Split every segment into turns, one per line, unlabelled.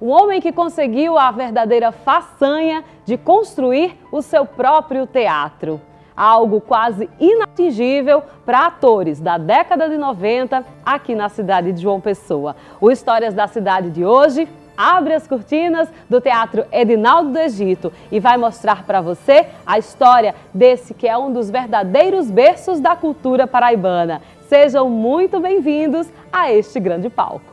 Um homem que conseguiu a verdadeira façanha de construir o seu próprio teatro. Algo quase inatingível para atores da década de 90 aqui na cidade de João Pessoa. O Histórias da Cidade de hoje abre as cortinas do Teatro Edinaldo do Egito e vai mostrar para você a história desse que é um dos verdadeiros berços da cultura paraibana. Sejam muito bem-vindos a este grande palco.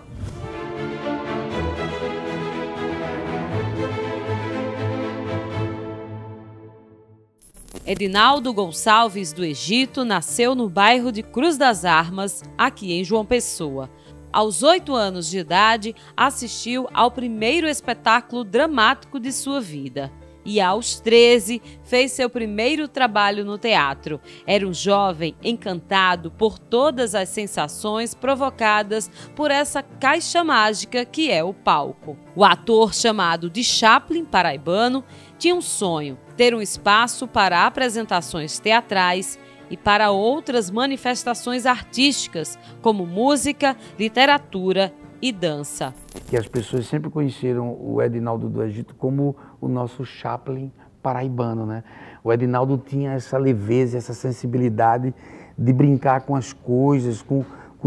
Edinaldo Gonçalves do Egito nasceu no bairro de Cruz das Armas, aqui em João Pessoa. Aos 8 anos de idade, assistiu ao primeiro espetáculo dramático de sua vida. E aos 13, fez seu primeiro trabalho no teatro. Era um jovem encantado por todas as sensações provocadas por essa caixa mágica que é o palco. O ator, chamado de Chaplin paraibano, tinha um sonho: ter um espaço para apresentações teatrais e para outras manifestações artísticas, como música, literatura e dança.
Que as pessoas sempre conheceram o Edinaldo do Egito como o nosso Chaplin paraibano, né? O Edinaldo tinha essa leveza, essa sensibilidade de brincar com as coisas, com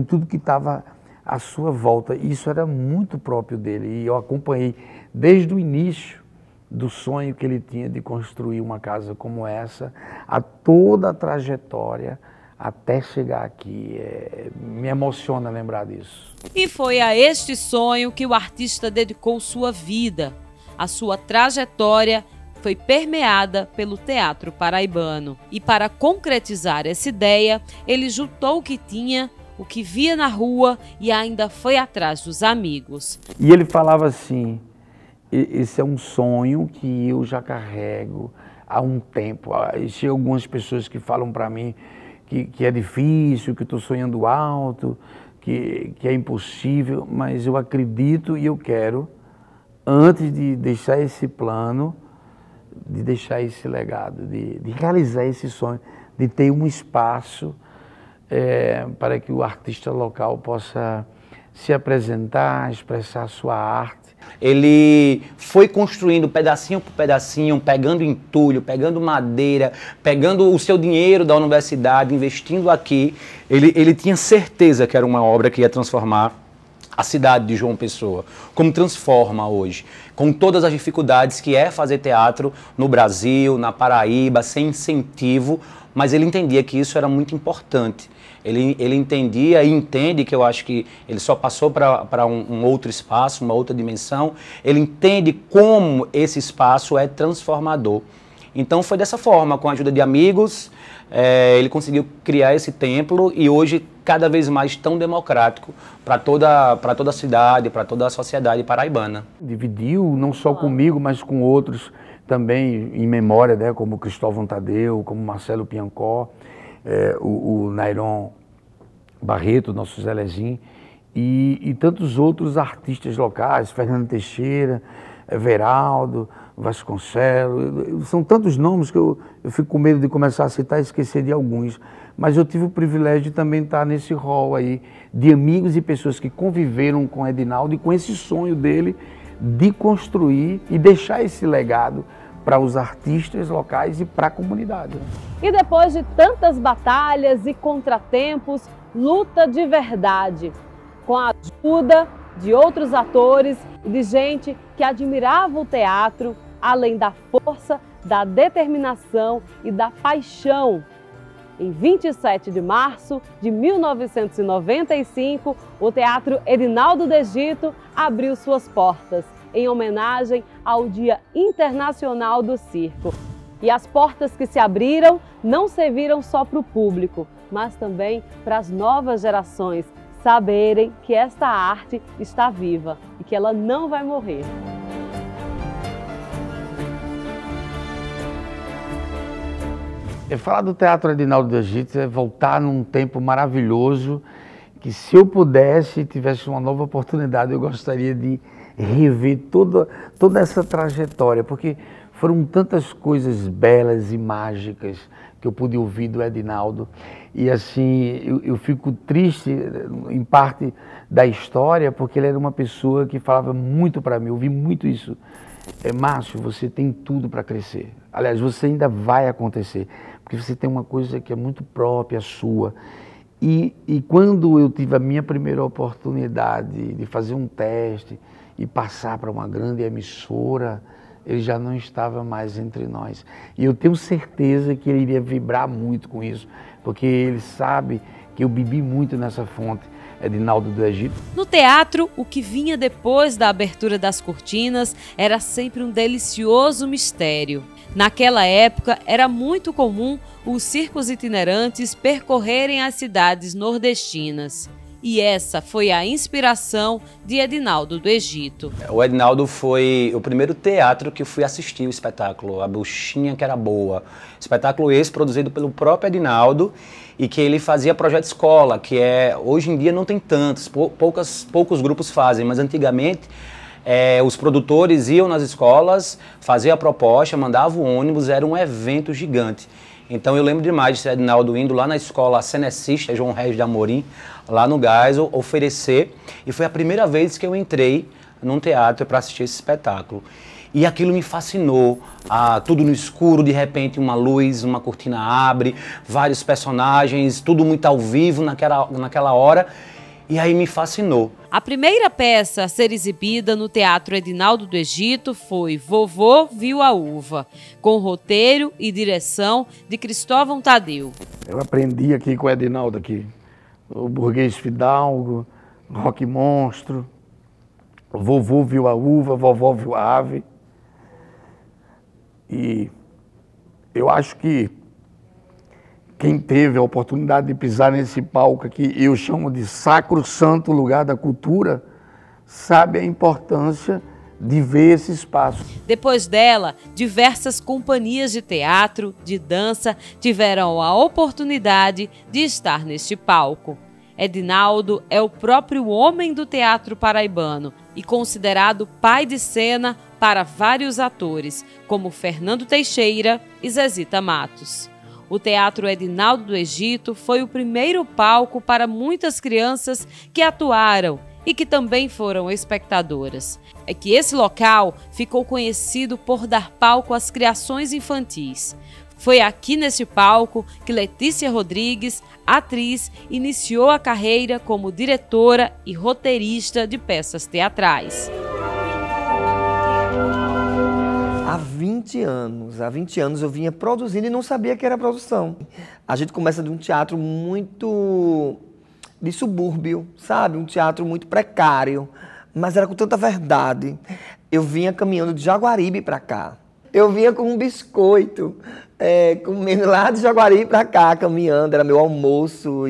tudo que estava à sua volta. E isso era muito próprio dele e eu acompanhei desde o início do sonho que ele tinha de construir uma casa como essa, a toda a trajetória até chegar aqui. Me emociona lembrar disso.
E foi a este sonho que o artista dedicou sua vida. A sua trajetória foi permeada pelo teatro paraibano. E para concretizar essa ideia, ele juntou o que tinha, o que via na rua e ainda foi atrás dos amigos.
E ele falava assim: esse é um sonho que eu já carrego há um tempo. Existem algumas pessoas que falam para mim que é difícil, que estou sonhando alto, que é impossível, mas eu acredito e eu quero, antes de deixar esse plano, de deixar esse legado, de realizar esse sonho, de ter um espaço para que o artista local possa se apresentar, expressar a sua arte.
Ele foi construindo pedacinho por pedacinho, pegando entulho, pegando madeira, pegando o seu dinheiro da universidade, investindo aqui. Ele tinha certeza que era uma obra que ia transformar a cidade de João Pessoa, como transforma hoje, com todas as dificuldades que é fazer teatro no Brasil, na Paraíba, sem incentivo, mas ele entendia que isso era muito importante. Ele entendia e entende, que eu acho que ele só passou para um outro espaço, uma outra dimensão. Ele entende como esse espaço é transformador. Então foi dessa forma, com a ajuda de amigos, ele conseguiu criar esse templo e hoje cada vez mais tão democrático para toda a cidade, para toda a sociedade paraibana.
Dividiu não só comigo, mas com outros também em memória, né, como Cristóvão Tadeu, como Marcelo Piancó, o Nairon Barreto, nosso Zelezinho, e tantos outros artistas locais, Fernando Teixeira, Everaldo, Vasconcelos. São tantos nomes que eu fico com medo de começar a citar e esquecer de alguns. Mas eu tive o privilégio de também estar nesse rol aí de amigos e pessoas que conviveram com Edinaldo e com esse sonho dele de construir e deixar esse legado para os artistas locais e para a comunidade.
E depois de tantas batalhas e contratempos, luta de verdade, com a ajuda de outros atores e de gente que admirava o teatro, além da força, da determinação e da paixão. Em 27 de março de 1995, o Teatro Edinaldo do Egito abriu suas portas, em homenagem ao Dia Internacional do Circo. E as portas que se abriram não serviram só para o público, mas também para as novas gerações saberem que esta arte está viva e que ela não vai morrer.
Falar do Teatro Edinaldo do Egito é voltar num tempo maravilhoso, que se eu pudesse, tivesse uma nova oportunidade, eu gostaria de rever toda essa trajetória, porque foram tantas coisas belas e mágicas que eu pude ouvir do Edinaldo. E assim, eu fico triste em parte da história, porque ele era uma pessoa que falava muito para mim, eu ouvi muito isso. Márcio, você tem tudo para crescer. Aliás, você ainda vai acontecer, porque você tem uma coisa que é muito própria, sua. E quando eu tive a minha primeira oportunidade de fazer um teste e passar para uma grande emissora, ele já não estava mais entre nós. E eu tenho certeza que ele iria vibrar muito com isso, porque ele sabe que eu bebi muito nessa fonte, Edinaldo do Egito.
No teatro, o que vinha depois da abertura das cortinas era sempre um delicioso mistério. Naquela época, era muito comum os circos itinerantes percorrerem as cidades nordestinas. E essa foi a inspiração de Edinaldo do Egito.
O Edinaldo foi o primeiro teatro que eu fui assistir o espetáculo, A Bruxinha que Era Boa. Espetáculo esse produzido pelo próprio Edinaldo e que ele fazia projeto escola, que hoje em dia não tem tantos, poucos grupos fazem, mas antigamente os produtores iam nas escolas, faziam a proposta, mandavam o ônibus, era um evento gigante. Então eu lembro demais de Edinaldo indo lá na escola cenecista João Regis de Amorim, lá no Geisel, oferecer. E foi a primeira vez que eu entrei num teatro para assistir esse espetáculo. E aquilo me fascinou. Tudo no escuro, de repente uma luz, uma cortina abre, vários personagens, tudo muito ao vivo naquela hora. E aí me fascinou.
A primeira peça a ser exibida no Teatro Edinaldo do Egito foi Vovô Viu a Uva, com roteiro e direção de Cristóvão Tadeu.
Eu aprendi aqui com o Edinaldo, aqui, o Burguês Fidalgo, Rock Monstro, Vovô Viu a Uva, Vovó Viu a Ave. E eu acho que quem teve a oportunidade de pisar nesse palco aqui, eu chamo de sacro-santo lugar da cultura, sabe a importância de ver esse espaço.
Depois dela, diversas companhias de teatro, de dança, tiveram a oportunidade de estar neste palco. Edinaldo é o próprio homem do teatro paraibano e considerado pai de cena para vários atores, como Fernando Teixeira e Zezita Matos. O Teatro Edinaldo do Egito foi o primeiro palco para muitas crianças que atuaram e que também foram espectadoras. É que esse local ficou conhecido por dar palco às criações infantis. Foi aqui nesse palco que Letícia Rodrigues, atriz, iniciou a carreira como diretora e roteirista de peças teatrais.
Há 20 anos eu vinha produzindo e não sabia que era produção. A gente começa de um teatro muito de subúrbio, sabe? Um teatro muito precário, mas era com tanta verdade. Eu vinha caminhando de Jaguaribe para cá. Eu vinha com um biscoito, comendo lá de Jaguaribe para cá, caminhando, era meu almoço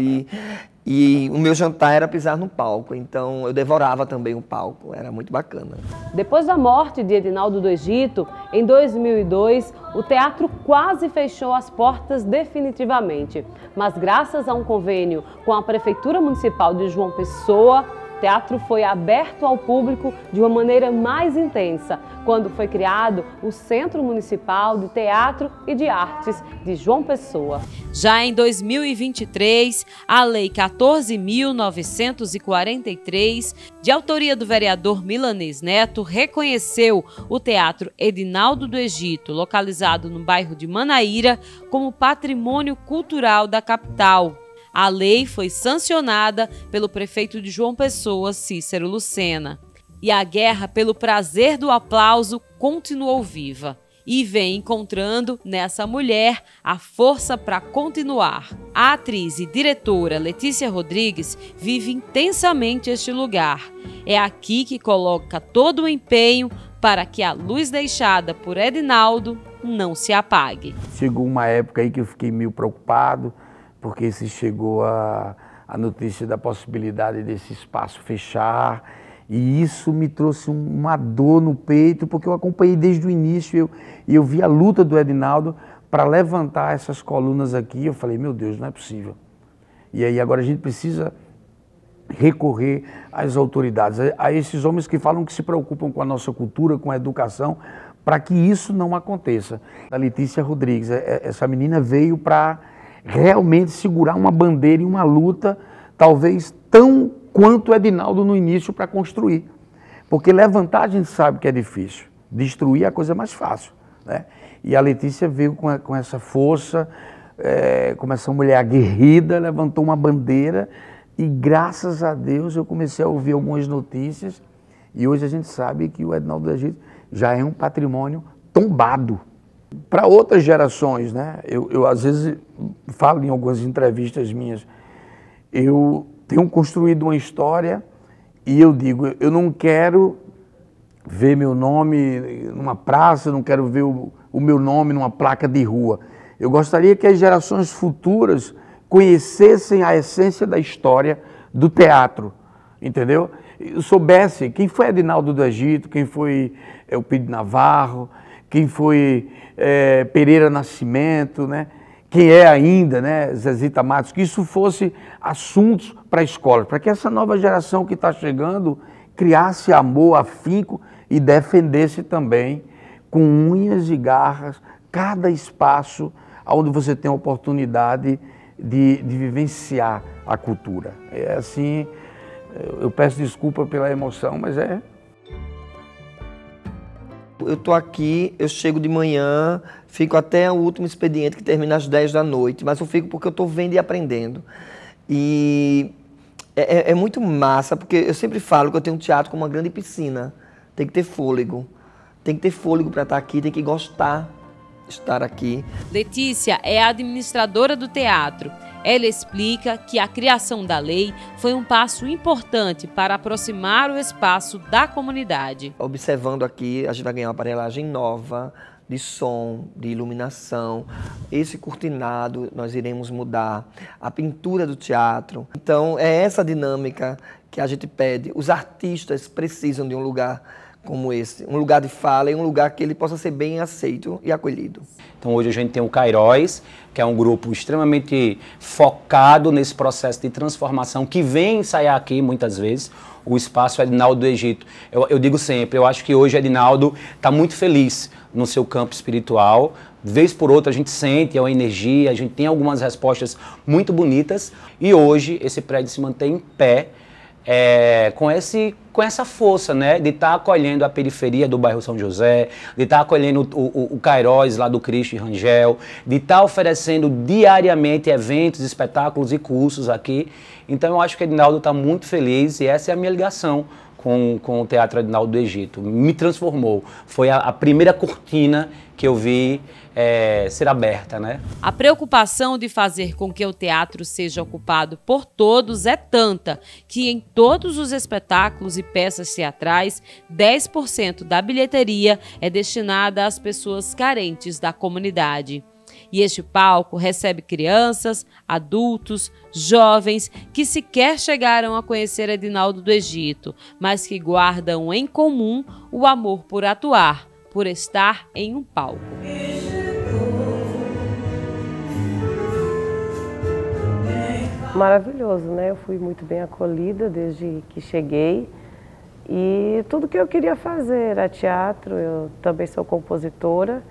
e o meu jantar era pisar no palco, então eu devorava também o palco, era muito bacana.
Depois da morte de Edinaldo do Egito, em 2002, o teatro quase fechou as portas definitivamente. Mas graças a um convênio com a Prefeitura Municipal de João Pessoa, o teatro foi aberto ao público de uma maneira mais intensa, quando foi criado o Centro Municipal de Teatro e de Artes de João Pessoa. Já em 2023, a Lei 14.943, de autoria do vereador Milanês Neto, reconheceu o Teatro Edinaldo do Egito, localizado no bairro de Manaíra, como patrimônio cultural da capital. A lei foi sancionada pelo prefeito de João Pessoa, Cícero Lucena. E a guerra pelo prazer do aplauso continuou viva. E vem encontrando nessa mulher a força para continuar. A atriz e diretora Letícia Rodrigues vive intensamente este lugar. É aqui que coloca todo o empenho para que a luz deixada por Edinaldo não se apague.
Chegou uma época aí que eu fiquei meio preocupado, porque se chegou a notícia da possibilidade desse espaço fechar, e isso me trouxe uma dor no peito, porque eu acompanhei desde o início, e eu vi a luta do Edinaldo para levantar essas colunas aqui. Eu falei, meu Deus, não é possível. E aí agora a gente precisa recorrer às autoridades, a esses homens que falam que se preocupam com a nossa cultura, com a educação, para que isso não aconteça. A Letícia Rodrigues, essa menina veio para realmente segurar uma bandeira e uma luta, talvez tão quanto o Edinaldo no início para construir. Porque levantar a gente sabe que é difícil, destruir é a coisa mais fácil, né? E a Letícia veio com essa força, como essa mulher aguerrida, levantou uma bandeira e graças a Deus eu comecei a ouvir algumas notícias e hoje a gente sabe que o Edinaldo do Egito já é um patrimônio tombado para outras gerações, né? Eu às vezes falo em algumas entrevistas minhas, eu tenho construído uma história e eu digo, eu não quero ver meu nome numa praça, não quero ver o meu nome numa placa de rua. Eu gostaria que as gerações futuras conhecessem a essência da história do teatro, entendeu? Eu soubesse quem foi Edinaldo do Egito, quem foi Elpidio Navarro, quem foi Pereira Nascimento, né? Quem é ainda, né, Zezita Matos, que isso fosse assuntos para a escola, para que essa nova geração que está chegando criasse amor, afinco e defendesse também com unhas e garras cada espaço onde você tem a oportunidade de vivenciar a cultura. É assim, eu peço desculpa pela emoção, mas é...
Eu tô aqui, eu chego de manhã, fico até o último expediente que termina às 10 da noite, mas eu fico porque eu tô vendo e aprendendo. E é muito massa, porque eu sempre falo que eu tenho um teatro como uma grande piscina. Tem que ter fôlego. Tem que ter fôlego para estar aqui, tem que gostar de estar aqui.
Letícia é a administradora do teatro. Ela explica que a criação da lei foi um passo importante para aproximar o espaço da comunidade.
Observando aqui, a gente vai ganhar uma aparelhagem nova de som, de iluminação. Esse cortinado nós iremos mudar, a pintura do teatro. Então é essa dinâmica que a gente pede. Os artistas precisam de um lugar como esse, um lugar de fala e um lugar que ele possa ser bem aceito e acolhido.
Então hoje a gente tem o Cairóis, que é um grupo extremamente focado nesse processo de transformação, que vem ensaiar aqui muitas vezes, o espaço Edinaldo do Egito. Eu digo sempre, eu acho que hoje Edinaldo está muito feliz no seu campo espiritual. De vez por outra a gente sente uma energia, a gente tem algumas respostas muito bonitas e hoje esse prédio se mantém em pé, com essa força, né, de estar acolhendo a periferia do bairro São José, de estar acolhendo o Cairóis lá do Cristo e Rangel, de estar oferecendo diariamente eventos, espetáculos e cursos aqui. Então eu acho que o Edinaldo está muito feliz e essa é a minha ligação com o Teatro Edinaldo do Egito. Me transformou. Foi a primeira cortina que eu vi ser aberta, né?
A preocupação de fazer com que o teatro seja ocupado por todos é tanta que em todos os espetáculos e peças teatrais, 10% da bilheteria é destinada às pessoas carentes da comunidade. E este palco recebe crianças, adultos, jovens que sequer chegaram a conhecer Edinaldo do Egito, mas que guardam em comum o amor por atuar, por estar em um palco.
Maravilhoso, né? Eu fui muito bem acolhida desde que cheguei e tudo que eu queria fazer era teatro. Eu também sou compositora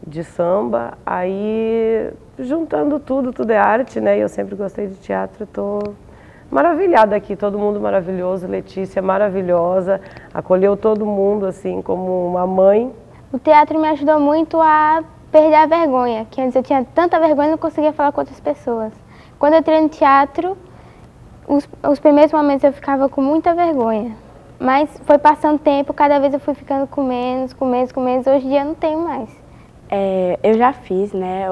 de samba, aí juntando tudo é arte, né? E eu sempre gostei de teatro, estou maravilhada aqui, todo mundo maravilhoso, Letícia maravilhosa, acolheu todo mundo assim como uma mãe.
O teatro me ajudou muito a perder a vergonha, que antes eu tinha tanta vergonha e não conseguia falar com outras pessoas. Quando eu entrei no teatro, os primeiros momentos eu ficava com muita vergonha, mas foi passando tempo, cada vez eu fui ficando com menos, hoje em dia eu não tenho mais.
Eu já fiz, né,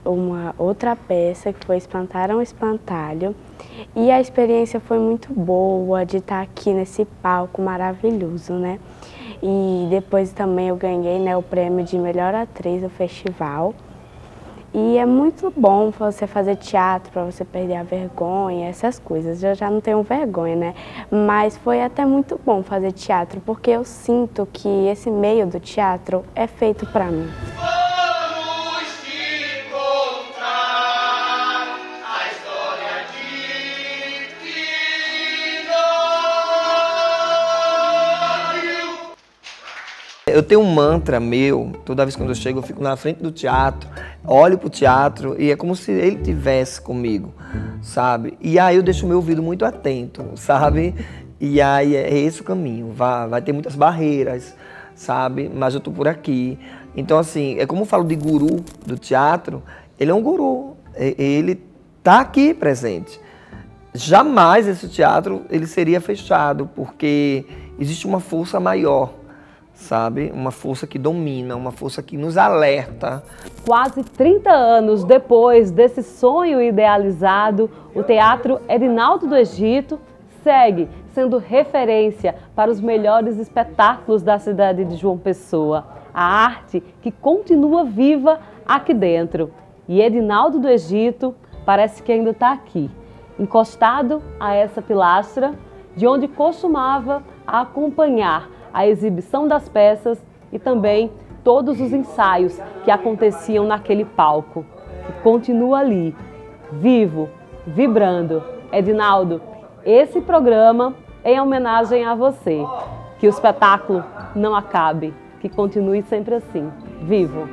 uma outra peça que foi Espantaram o Espantalho e a experiência foi muito boa de estar aqui nesse palco maravilhoso, né? E depois também eu ganhei, né, o prêmio de melhor atriz do festival. E é muito bom você fazer teatro para você perder a vergonha, essas coisas. Eu já não tenho vergonha, né? Mas foi até muito bom fazer teatro, porque eu sinto que esse meio do teatro é feito para mim.
Eu tenho um mantra meu, toda vez que eu chego, eu fico na frente do teatro, olho pro teatro e é como se ele estivesse comigo, sabe? E aí eu deixo o meu ouvido muito atento, sabe? E aí é esse o caminho, vai ter muitas barreiras, sabe? Mas eu tô por aqui. Então, assim, é como eu falo de guru do teatro, ele é um guru, ele tá aqui presente. Jamais esse teatro ele seria fechado, porque existe uma força maior, sabe? Uma força que domina, uma força que nos alerta.
Quase 30 anos depois desse sonho idealizado, o Teatro Edinaldo do Egito segue sendo referência para os melhores espetáculos da cidade de João Pessoa. A arte que continua viva aqui dentro. E Edinaldo do Egito parece que ainda está aqui, encostado a essa pilastra, de onde costumava acompanhar a exibição das peças e também todos os ensaios que aconteciam naquele palco. E continua ali, vivo, vibrando. Edinaldo, esse programa é em homenagem a você. Que o espetáculo não acabe, que continue sempre assim, vivo.